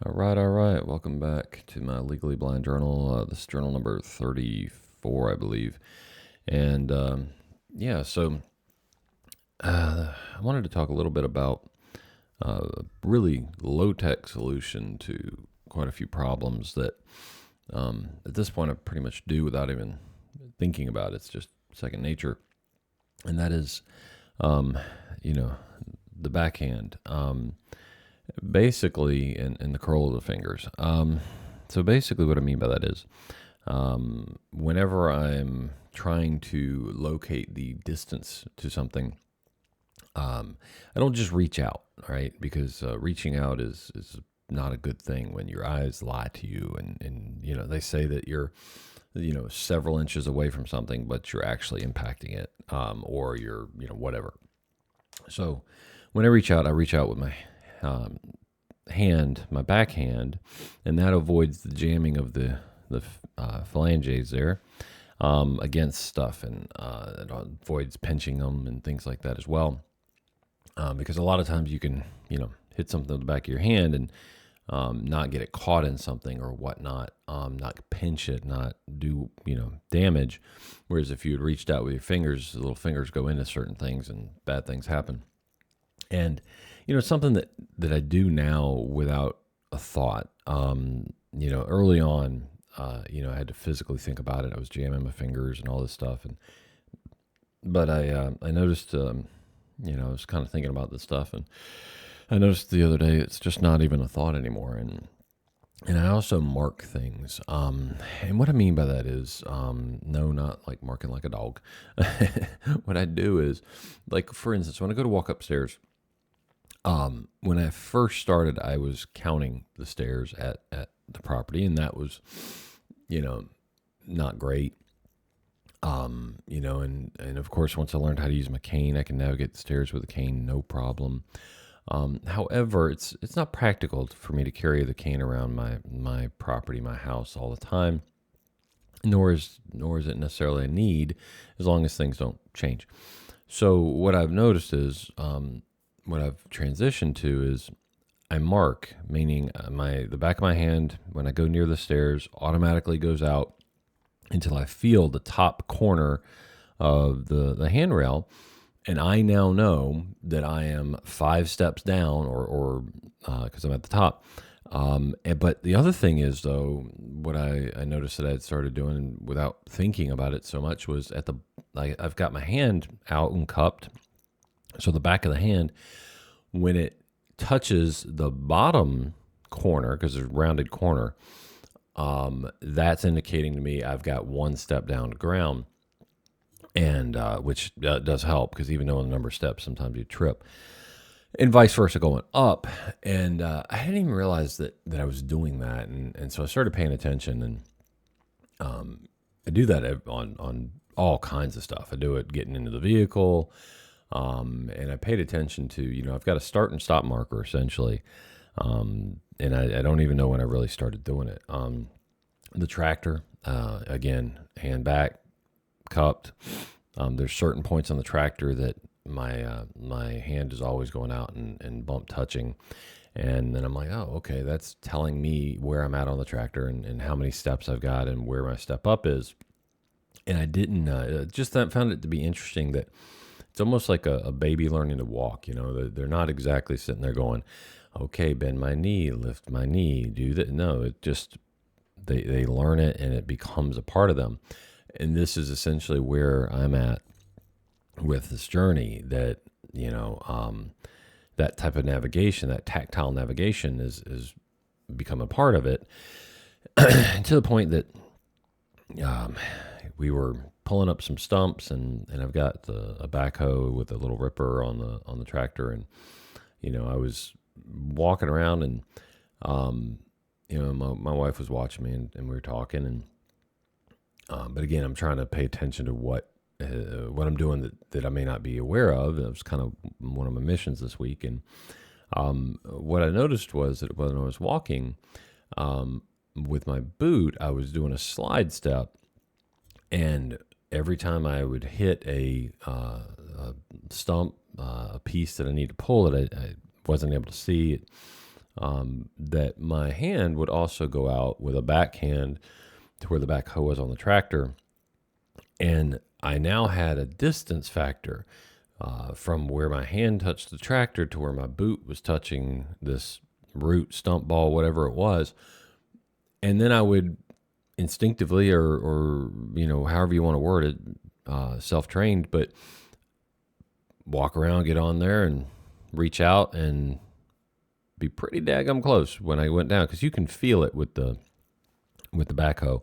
All right. Welcome back to my Legally Blind journal. This is journal number 34, I believe. And yeah, so I wanted to talk a little bit about a really low tech solution to quite a few problems that at this point I pretty much do without even thinking about it. It's just second nature. And that is, um, you know, the backhand. Basically, in the curl of the fingers. So basically, what I mean by that is, whenever I'm trying to locate the distance to something, I don't just reach out, right? Because reaching out is not a good thing when your eyes lie to you, and they say that you're several inches away from something, but you're actually impacting it, or you're whatever. So when I reach out with my um, hand, my backhand, and that avoids the jamming of the phalanges there against stuff, and it avoids pinching them and things like that as well. Because a lot of times you can hit something with the back of your hand and not get it caught in something or whatnot, not pinch it, not do damage. Whereas if you had reached out with your fingers, the little fingers go into certain things and bad things happen. And something that I do now without a thought. Early on, I had to physically think about it. I was jamming my fingers and all this stuff, but I noticed, I was kind of thinking about this stuff, and I noticed the other day it's just not even a thought anymore, and I also mark things. And what I mean by that is, no, not like marking like a dog. What I do is, like, for instance, when I go to walk upstairs. When I first started, I was counting the stairs at the property, and that was, you know, not great. And of course, once I learned how to use my cane, I can navigate the stairs with a cane, no problem. However, it's not practical for me to carry the cane around my property, my house all the time, nor is it necessarily a need, as long as things don't change. So what I've noticed is, what I've transitioned to is I mark, meaning the back of my hand when I go near the stairs automatically goes out until I feel the top corner of the handrail, and I now know that I am 5 steps down, or because I'm at the top. But the other thing is, though, what I noticed that I had started doing without thinking about it so much was I've got my hand out and cupped, so the back of the hand, when it touches the bottom corner, because there's a rounded corner, that's indicating to me I've got 1 step down to ground, and which does help, because even knowing the number of steps, sometimes you trip, and vice versa going up. And I didn't even realize that I was doing that, and so I started paying attention, and I do that on all kinds of stuff. I do it getting into the vehicle. And I paid attention to, I've got a start and stop marker essentially. And I don't even know when I really started doing it. The tractor, again, hand back, cupped. There's certain points on the tractor that my hand is always going out and bump touching. And then I'm like, oh, okay, that's telling me where I'm at on the tractor, and how many steps I've got and where my step up is. And I didn't, just found it to be interesting that it's almost like a baby learning to walk. They're not exactly sitting there going, okay, bend my knee, lift my knee, do that. No, it just, they learn it, and it becomes a part of them. And this is essentially where I'm at with this journey, that, that type of navigation, that tactile navigation is become a part of it, to the point that we were pulling up some stumps, and I've got a backhoe with a little ripper on the tractor, and I was walking around, and my wife was watching me, and we were talking, and but again, I'm trying to pay attention to what I'm doing that I may not be aware of. It was kind of one of my missions this week, and what I noticed was that when I was walking with my boot, I was doing a slide step, and every time I would hit a stump, a piece that I need to pull, that I wasn't able to see it, that my hand would also go out with a backhand to where the backhoe was on the tractor. And I now had a distance factor from where my hand touched the tractor to where my boot was touching this root, stump ball, whatever it was. And then I would instinctively, or however you want to word it, self-trained, but walk around, get on there, and reach out and be pretty daggum close when I went down, because you can feel it with the backhoe,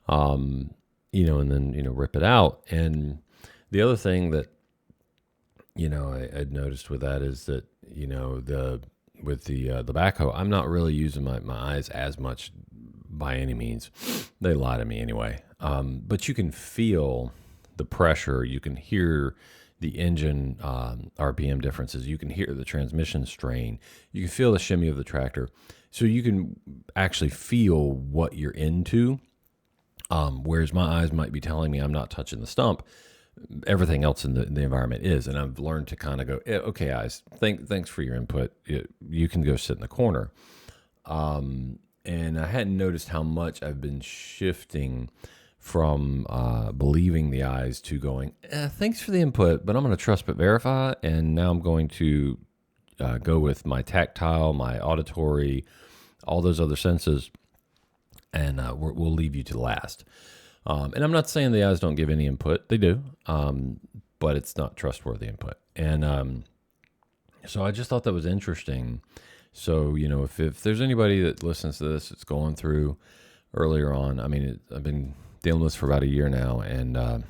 and then rip it out. And the other thing that I'd noticed with that is that the backhoe, I'm not really using my eyes as much by any means. They lie to me anyway. But you can feel the pressure. You can hear the engine RPM differences. You can hear the transmission strain. You can feel the shimmy of the tractor. So you can actually feel what you're into. Whereas my eyes might be telling me I'm not touching the stump, everything else in the environment is. And I've learned to kind of go, okay, eyes, thanks for your input. You can go sit in the corner. And I hadn't noticed how much I've been shifting from believing the eyes to going, thanks for the input, but I'm going to trust but verify. And now I'm going to go with my tactile, my auditory, all those other senses, and we'll leave you to last. And I'm not saying the eyes don't give any input. They do, but it's not trustworthy input. And so I just thought that was interesting. So, if there's anybody that listens to this, it's going through earlier on. I mean, I've been dealing with this for about a year now, and I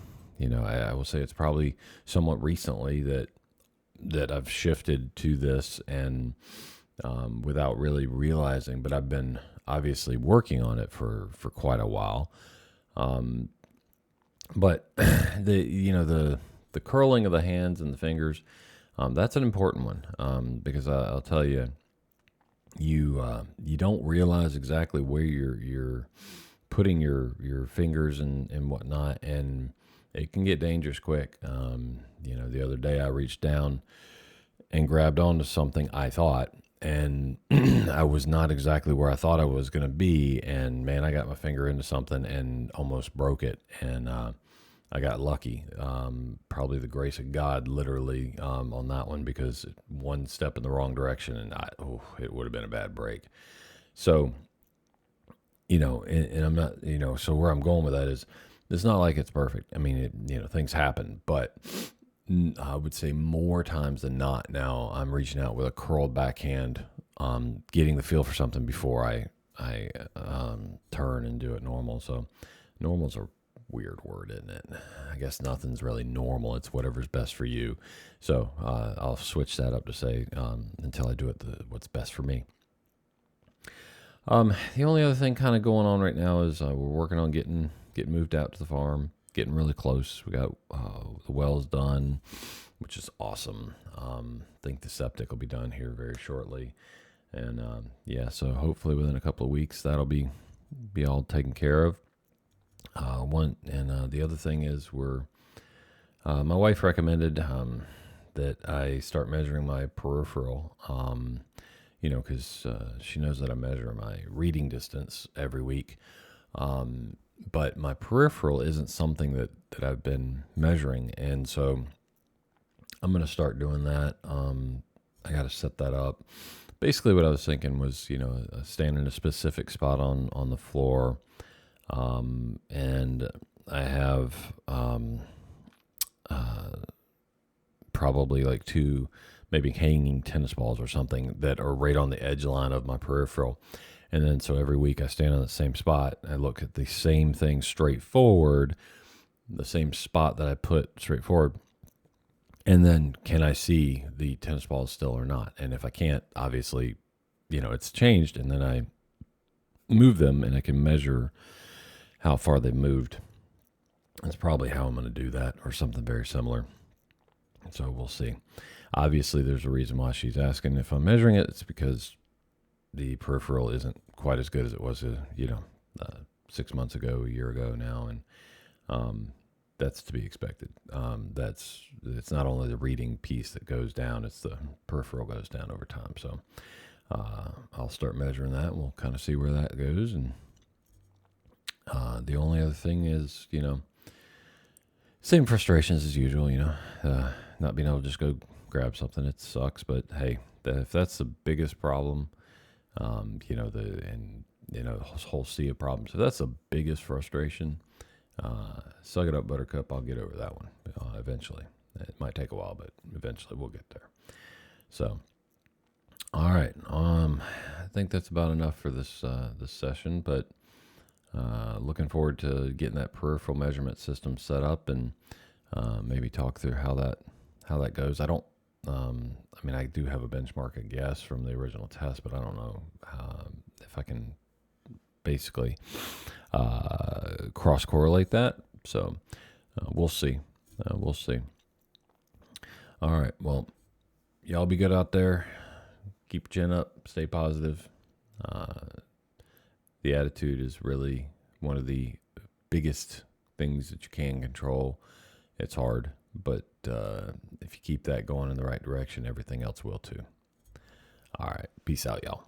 will say it's probably somewhat recently that I've shifted to this, and without really realizing. But I've been obviously working on it for quite a while. But the curling of the hands and the fingers, that's an important one, because I'll tell you. You don't realize exactly where you're putting your fingers and whatnot, and it can get dangerous quick. The other day I reached down and grabbed onto something, I thought, and I was not exactly where I thought I was going to be, and man, I got my finger into something and almost broke it, and I got lucky. Probably the grace of God, literally, on that one, because one step in the wrong direction and it would have been a bad break. So, and I'm not, so where I'm going with that is, it's not like it's perfect. I mean, things happen, but I would say more times than not now, I'm reaching out with a curled backhand, getting the feel for something before I turn and do it normal. So normal's a weird word, isn't it? I guess nothing's really normal. It's whatever's best for you. So I'll switch that up to say until I do it what's best for me. The only other thing kind of going on right now is we're working on getting moved out to the farm, getting really close. We got the wells done, which is awesome. I think the septic will be done here very shortly. And so hopefully within a couple of weeks, that'll be all taken care of. The other thing is my wife recommended that I start measuring my peripheral, because she knows that I measure my reading distance every week. But my peripheral isn't something that I've been measuring. And so I'm going to start doing that. I got to set that up. Basically what I was thinking was, stand in a specific spot on the floor. And I have probably like two maybe hanging tennis balls or something that are right on the edge line of my peripheral. And then so every week I stand on the same spot. I look at the same thing straight forward, the same spot that I put straight forward. And then can I see the tennis balls still or not? And if I can't, obviously, it's changed. And then I move them and I can measure how far they've moved. That's probably how I'm going to do that, or something very similar. So we'll see. Obviously, there's a reason why she's asking if I'm measuring it. It's because the peripheral isn't quite as good as it was, 6 months ago, a year ago now, and that's to be expected. It's not only the reading piece that goes down; it's the peripheral goes down over time. So I'll start measuring that. And we'll kind of see where that goes. And the only other thing is, same frustrations as usual. Not being able to just go grab something. It sucks, but hey, if that's the biggest problem, this whole sea of problems. If that's the biggest frustration, suck it up, Buttercup. I'll get over that one eventually. It might take a while, but eventually we'll get there. So, all right. I think that's about enough for this session. But looking forward to getting that peripheral measurement system set up and maybe talk through how that goes. I do have a benchmark, I guess, from the original test, but I don't know if I can basically cross correlate that. So we'll see. We'll see. All right. Well, y'all be good out there. Keep your chin up. Stay positive. The attitude is really one of the biggest things that you can control. It's hard, but if you keep that going in the right direction, everything else will too. All right. Peace out, y'all.